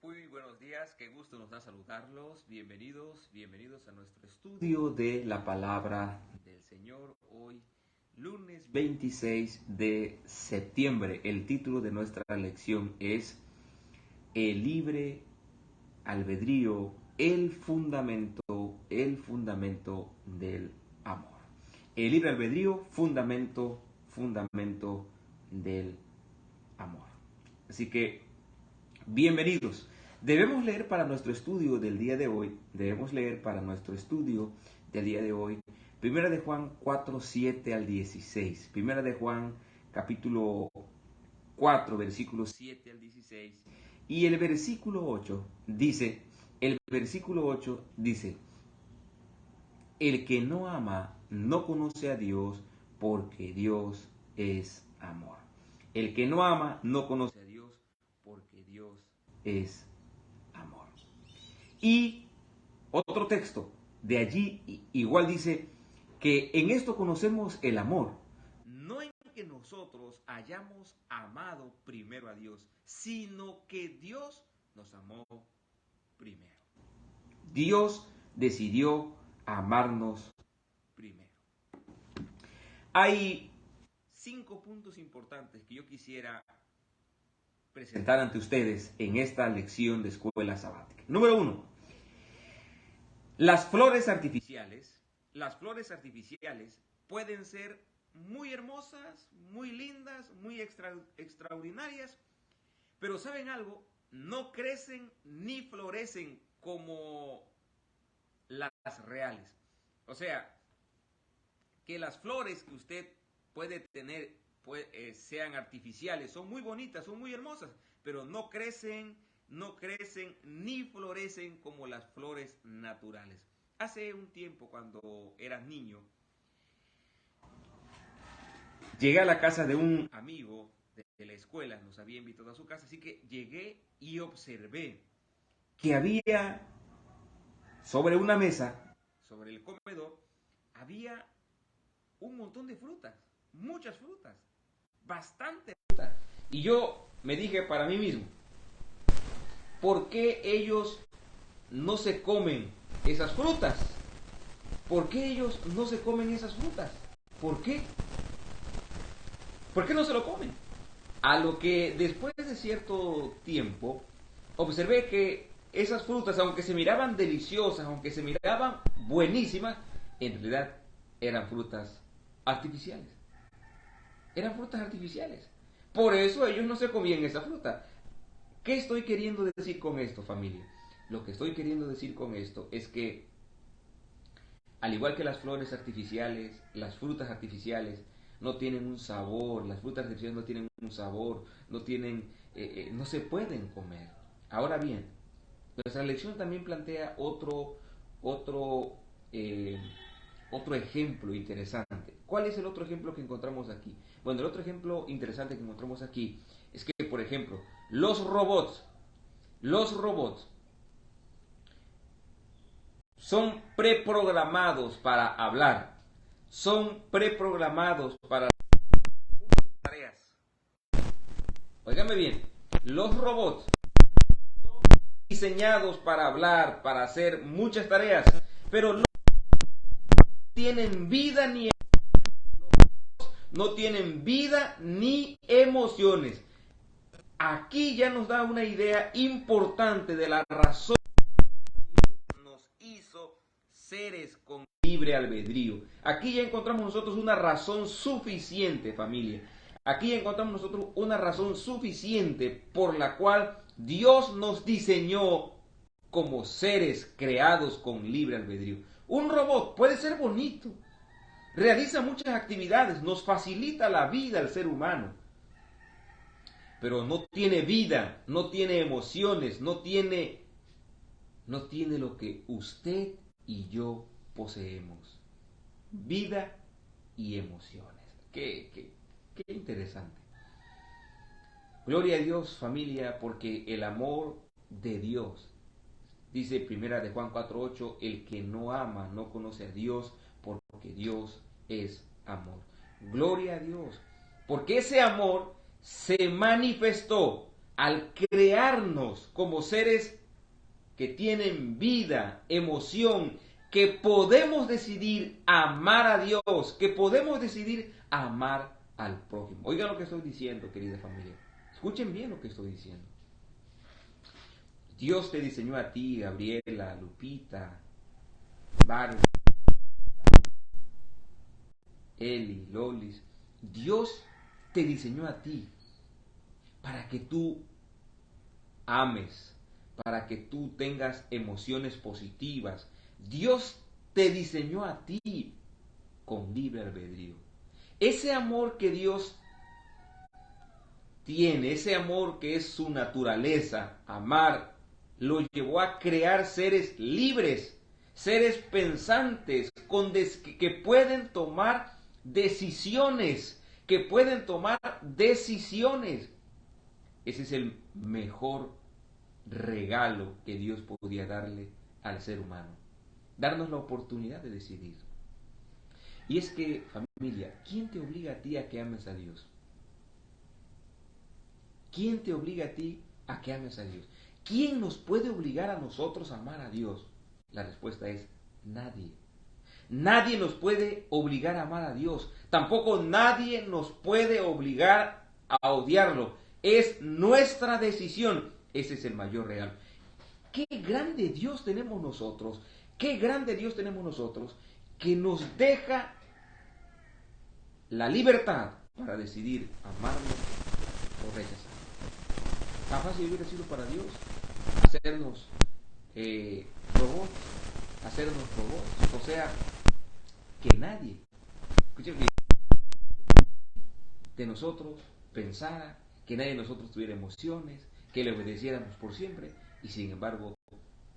Muy buenos días, qué gusto nos da saludarlos. Bienvenidos a nuestro estudio de la palabra del Señor. Hoy, lunes 26 de septiembre, el título de nuestra lección es El libre albedrío, el fundamento del amor. El libre albedrío, fundamento del amor. Así que, bienvenidos. Debemos leer para nuestro estudio del día de hoy, Primera de Juan 4, 7 al 16. Primera de Juan, capítulo 4, versículos 7 al 16. Y el versículo 8 dice, el que no ama no conoce a Dios, porque Dios es amor. El que no ama no conoce a Dios, porque Dios es amor. Y otro texto de allí igual dice que en esto conocemos el amor, no en que nosotros hayamos amado primero a Dios, sino que Dios nos amó primero. Dios decidió amarnos primero. Hay 5 puntos importantes que yo quisiera presentar ante ustedes en esta lección de escuela sabática. Número 1. Las flores artificiales pueden ser muy hermosas, muy lindas, muy extraordinarias, pero ¿saben algo? No crecen ni florecen como las reales. O sea, que las flores que usted puede tener sean artificiales, son muy bonitas, son muy hermosas, pero no crecen ni florecen como las flores naturales. Hace un tiempo, cuando era niño, llegué a la casa de un amigo de la escuela, nos había invitado a su casa, así que llegué y observé que había sobre una mesa, sobre el comedor, había un montón de frutas, muchas frutas, bastante frutas. Y yo me dije para mí mismo, ¿por qué ellos no se comen esas frutas? ¿Por qué ellos no se comen esas frutas? ¿Por qué? ¿Por qué no se lo comen? A lo que después de cierto tiempo observé que esas frutas, aunque se miraban deliciosas, aunque se miraban buenísimas, en realidad eran frutas artificiales. Eran frutas artificiales. Por eso ellos no se comían esa fruta. ¿Qué estoy queriendo decir con esto, familia? Lo que estoy queriendo decir con esto es que, al igual que las flores artificiales, las frutas artificiales no tienen un sabor, las frutas artificiales no tienen un sabor, no se pueden comer. Ahora bien, nuestra lección también plantea otro ejemplo interesante. ¿Cuál es el otro ejemplo que encontramos aquí? Bueno, el otro ejemplo interesante que encontramos aquí es que, por ejemplo, los robots son preprogramados para hablar, son preprogramados para tareas. Óigame bien, los robots son diseñados para hablar, para hacer muchas tareas, pero no tienen vida ni emociones. Aquí ya nos da una idea importante de la razón que nos hizo seres con libre albedrío. Aquí ya encontramos nosotros una razón suficiente, familia. Aquí ya encontramos nosotros una razón suficiente por la cual Dios nos diseñó como seres creados con libre albedrío. Un robot puede ser bonito, realiza muchas actividades, nos facilita la vida al ser humano, pero no tiene vida, no tiene emociones, no tiene lo que usted y yo poseemos: vida y emociones. Qué interesante. Gloria a Dios, familia, porque el amor de Dios, dice Primera de Juan 4:8, el que no ama no conoce a Dios, porque Dios es amor. Gloria a Dios, porque ese amor se manifestó al crearnos como seres que tienen vida, emoción, que podemos decidir amar a Dios, que podemos decidir amar al prójimo. Oigan lo que estoy diciendo, querida familia. Escuchen bien lo que estoy diciendo. Dios te diseñó a ti, Gabriela, Lupita, Barbie, Eli, Lolis. Dios te diseñó a ti para que tú ames, para que tú tengas emociones positivas. Dios te diseñó a ti con libre albedrío. Ese amor que Dios tiene, ese amor que es su naturaleza, amar, lo llevó a crear seres libres, seres pensantes, que pueden tomar decisiones, que pueden tomar decisiones. Ese es el mejor regalo que Dios podía darle al ser humano, darnos la oportunidad de decidir. Y es que, familia, ¿quién te obliga a ti a que ames a Dios? ¿Quién te obliga a ti a que ames a Dios? ¿Quién nos puede obligar a nosotros a amar a Dios? La respuesta es nadie. Nadie nos puede obligar a amar a Dios. Tampoco nadie nos puede obligar a odiarlo. Es nuestra decisión. Ese es el mayor regalo. Qué grande Dios tenemos nosotros. Qué grande Dios tenemos nosotros que nos deja la libertad para decidir amarlo o rechazarlo. Tan fácil hubiera sido para Dios hacernos robots, o sea, que nadie, escuchen bien, de nosotros pensara, que nadie de nosotros tuviera emociones, que le obedeciéramos por siempre, y sin embargo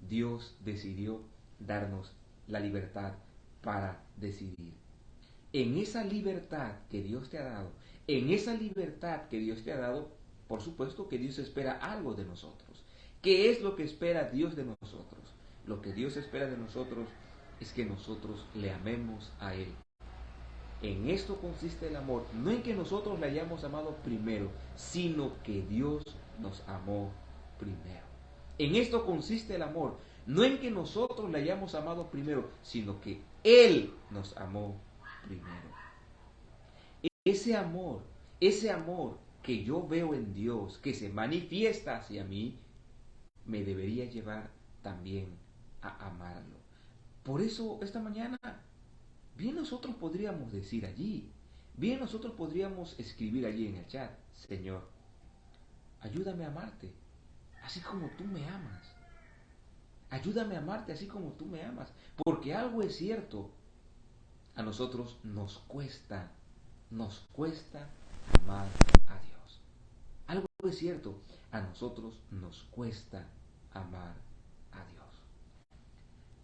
Dios decidió darnos la libertad para decidir. En esa libertad que Dios te ha dado, por supuesto que Dios espera algo de nosotros. ¿Qué es lo que espera Dios de nosotros? Lo que Dios espera de nosotros es que nosotros le amemos a Él. En esto consiste el amor, no en que nosotros le hayamos amado primero, sino que Dios nos amó primero. En esto consiste el amor, no en que nosotros le hayamos amado primero, sino que Él nos amó primero. Ese amor que yo veo en Dios, que se manifiesta hacia mí, me debería llevar también a amarlo. Por eso esta mañana, bien nosotros podríamos decir allí, bien nosotros podríamos escribir allí en el chat: Señor, ayúdame a amarte, así como tú me amas. Ayúdame a amarte así como tú me amas. Porque algo es cierto, a nosotros nos cuesta amar a Dios. Algo es cierto, a nosotros nos cuesta amar a Dios.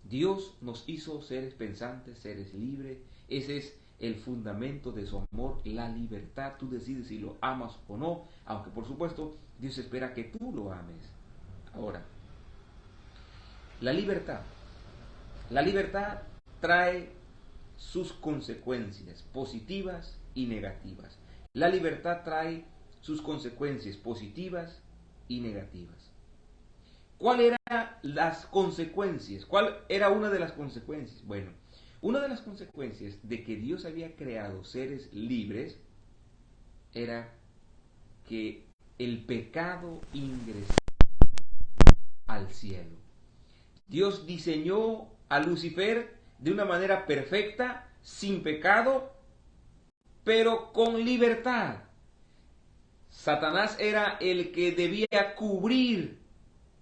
Dios nos hizo seres pensantes, seres libres. Ese es el fundamento de su amor, la libertad. Tú decides si lo amas o no, aunque por supuesto Dios espera que tú lo ames. Ahora, la libertad trae sus consecuencias positivas y negativas. La libertad trae sus consecuencias positivas y negativas. ¿Cuáles eran las consecuencias? ¿Cuál era una de las consecuencias? Bueno, una de las consecuencias de que Dios había creado seres libres era que el pecado ingresó al cielo. Dios diseñó a Lucifer de una manera perfecta, sin pecado, pero con libertad. Satanás era el que debía cubrir,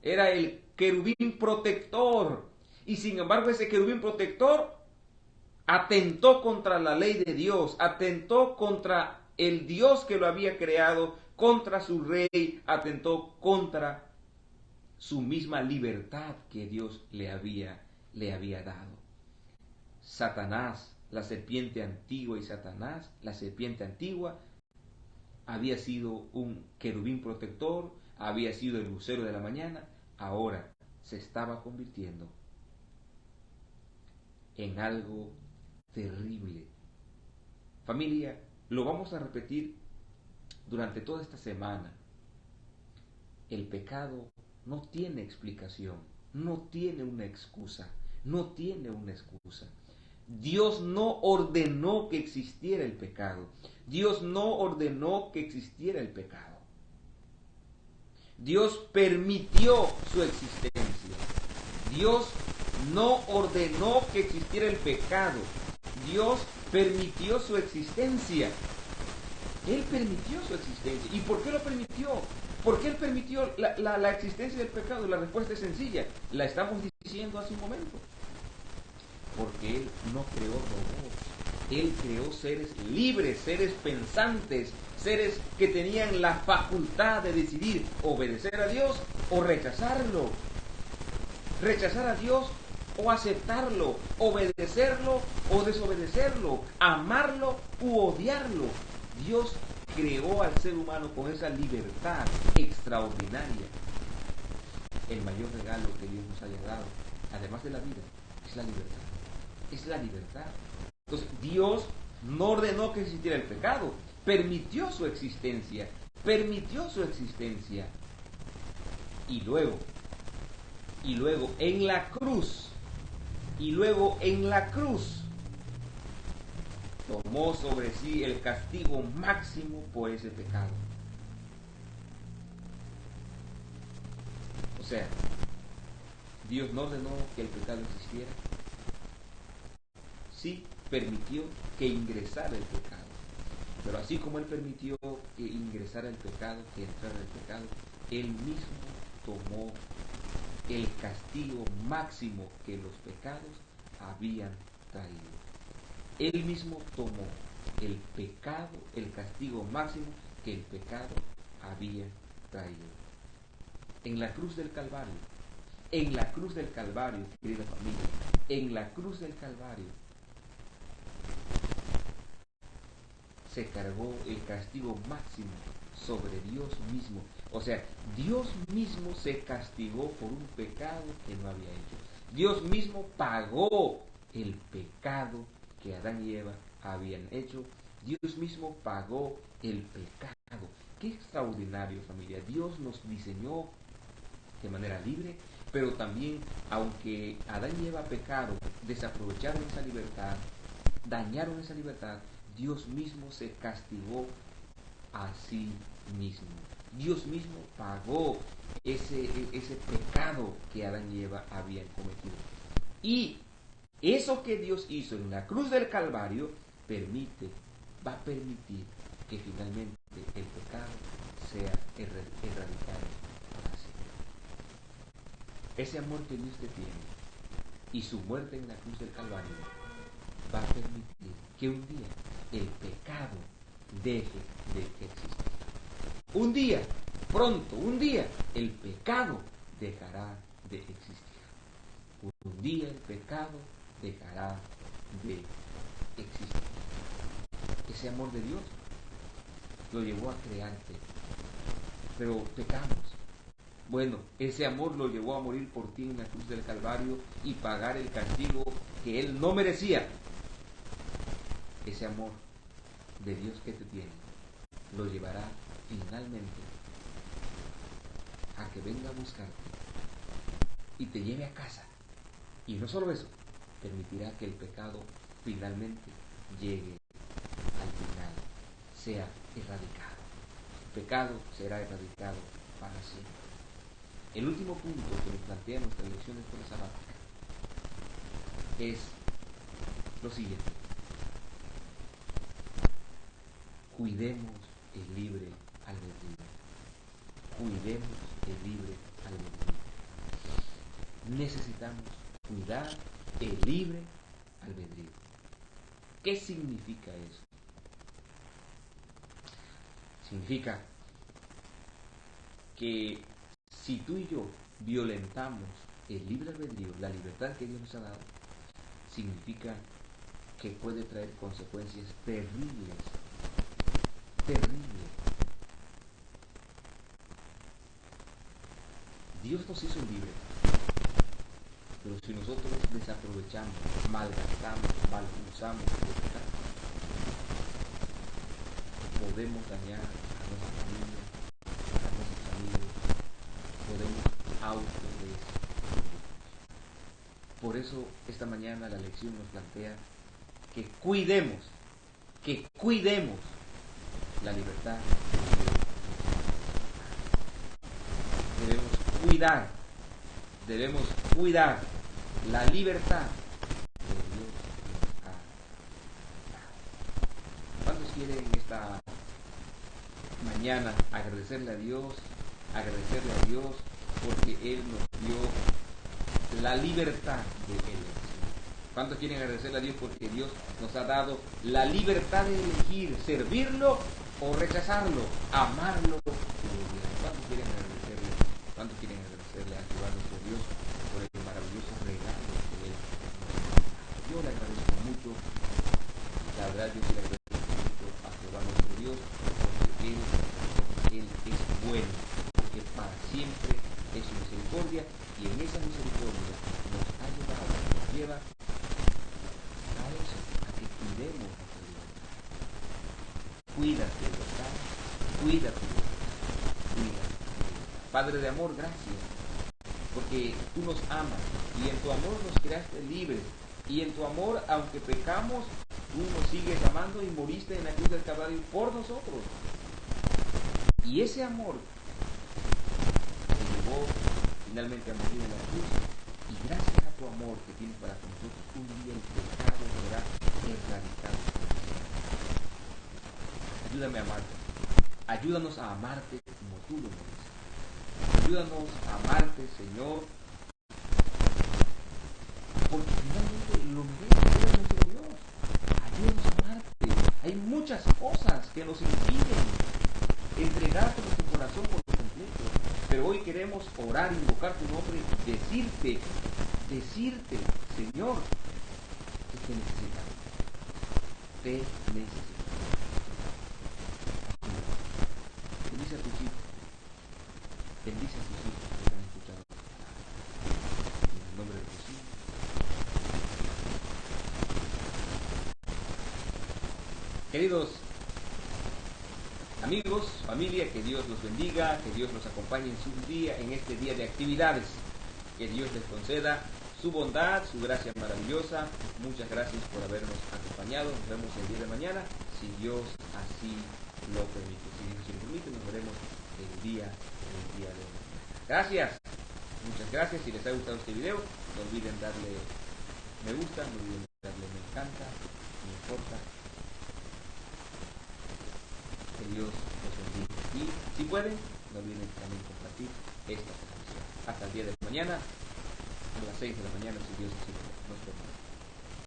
era el querubín protector. Y sin embargo ese querubín protector atentó contra la ley de Dios, atentó contra el Dios que lo había creado, contra su rey, atentó contra su misma libertad que Dios le había dado. Satanás, la serpiente antigua, la serpiente antigua, había sido un querubín protector, había sido el lucero de la mañana, ahora se estaba convirtiendo en algo terrible. Familia, lo vamos a repetir durante toda esta semana. El pecado no tiene explicación, no tiene una excusa, no tiene una excusa. Dios no ordenó que existiera el pecado. Dios no ordenó que existiera el pecado. Dios permitió su existencia. Dios no ordenó que existiera el pecado. Dios permitió su existencia. Él permitió su existencia. ¿Y por qué lo permitió? ¿Por qué Él permitió la existencia del pecado? La respuesta es sencilla. La estamos diciendo hace un momento. Porque Él no creó robots. Él creó seres libres, seres pensantes, seres que tenían la facultad de decidir obedecer a Dios o rechazarlo. Rechazar a Dios o aceptarlo, obedecerlo o desobedecerlo, amarlo u odiarlo. Dios creó al ser humano con esa libertad extraordinaria. El mayor regalo que Dios nos haya dado, además de la vida, es la libertad. Es la libertad. Entonces, Dios no ordenó que existiera el pecado, permitió su existencia, y luego en la cruz, tomó sobre sí el castigo máximo por ese pecado. O sea, Dios no ordenó que el pecado existiera, sí permitió que ingresara el pecado. Pero así como Él permitió que ingresara el pecado, que entrara el pecado, Él mismo tomó el castigo máximo que los pecados habían traído. Él mismo tomó el pecado, el castigo máximo que el pecado había traído. En la cruz del Calvario, querida familia, en la cruz del Calvario, se cargó el castigo máximo sobre Dios mismo. O sea, Dios mismo se castigó por un pecado que no había hecho. Dios mismo pagó el pecado que Adán y Eva habían hecho. Dios mismo pagó el pecado. Qué extraordinario, familia. Dios nos diseñó de manera libre, pero también, aunque Adán y Eva pecaron, desaprovecharon esa libertad, dañaron esa libertad, Dios mismo se castigó a sí mismo. Dios mismo pagó ese pecado que Adán y Eva habían cometido. Y eso que Dios hizo en la cruz del Calvario va a permitir que finalmente el pecado sea erradicado para siempre. Ese amor que Dios te tiene y su muerte en la cruz del Calvario va a permitir que un día el pecado deje de existir. Un día, pronto, un día, el pecado dejará de existir. Un día el pecado dejará de existir. Ese amor de Dios lo llevó a crearte, pero pecamos. Bueno, ese amor lo llevó a morir por ti en la cruz del Calvario y pagar el castigo que Él no merecía. Ese amor de Dios que te tiene lo llevará finalmente a que venga a buscarte y te lleve a casa. Y no solo eso, permitirá que el pecado finalmente llegue al final, sea erradicado. El pecado será erradicado para siempre. El último punto que nos plantea nuestra lección de escuela sabática es lo siguiente: cuidemos el libre albedrío. Cuidemos el libre albedrío. Necesitamos cuidar el libre albedrío. ¿Qué significa eso? Significa que si tú y yo violentamos el libre albedrío, la libertad que Dios nos ha dado, significa que puede traer consecuencias terribles. Terribles. Dios nos hizo libres, pero si nosotros desaprovechamos, malgastamos, malusamos el pecado, podemos dañar a nuestra familia, a nuestros amigos, autodestruirnos. Por eso esta mañana la lección nos plantea que cuidemos la libertad. Debemos cuidar la libertad que Dios nos ha dado. ¿Cuántos quieren esta mañana agradecerle a Dios porque Él nos dio la libertad de elección? ¿Cuántos quieren agradecerle a Dios porque Dios nos ha dado la libertad de elegir servirlo o rechazarlo, amarlo o odiarlo? ¿Cuántos quieren agradecerle? ¿Cuántos quieren agradecerle a Jehová nuestro Dios por el maravilloso regalo que Él nos ha dado? Yo le agradezco mucho, la verdad yo sí le agradezco mucho a Jehová nuestro Dios porque Él es bueno, porque para siempre es su misericordia y en esa misericordia nos ha llevado, nos lleva a eso, a que cuidemos nuestra libertad. Cuídate, ¿verdad? Cuídate. Padre de amor, gracias, porque tú nos amas y en tu amor nos creaste libres y en tu amor, aunque pecamos, tú nos sigues amando y moriste en la cruz del Calvario por nosotros. Y ese amor te llevó finalmente a morir en la cruz y gracias a tu amor que tienes para nosotros, un día el pecado será erradicado. Ayúdame a amarte. Ayúdanos a amarte como tú lo mereces. Ayúdanos a amarte, Señor, porque finalmente lo mereces, eres nuestro Dios. Ayúdanos a amarte. Hay muchas cosas que nos impiden entregarte nuestro corazón por completo, pero hoy queremos orar, invocar tu nombre y decirte, Señor, que te necesitamos. Te necesitamos. Bendice a tus hijos. Bendice a tus hijos que te han escuchado. En el nombre de Jesús. Queridos amigos, familia, que Dios los bendiga, que Dios los acompañe en su día, en este día de actividades. Que Dios les conceda su bondad, su gracia maravillosa. Muchas gracias por habernos acompañado. Nos vemos el día de mañana, si Dios así lo permite. Si Dios así lo permite, nos veremos el día de mañana. Gracias, muchas gracias. Si les ha gustado este video, no olviden darle me gusta, no olviden darle me encanta, me importa. Que Dios los bendiga. Y si pueden, no olviden también compartir esta transmisión. Hasta el día de mañana, a las 6 de la mañana, si Dios así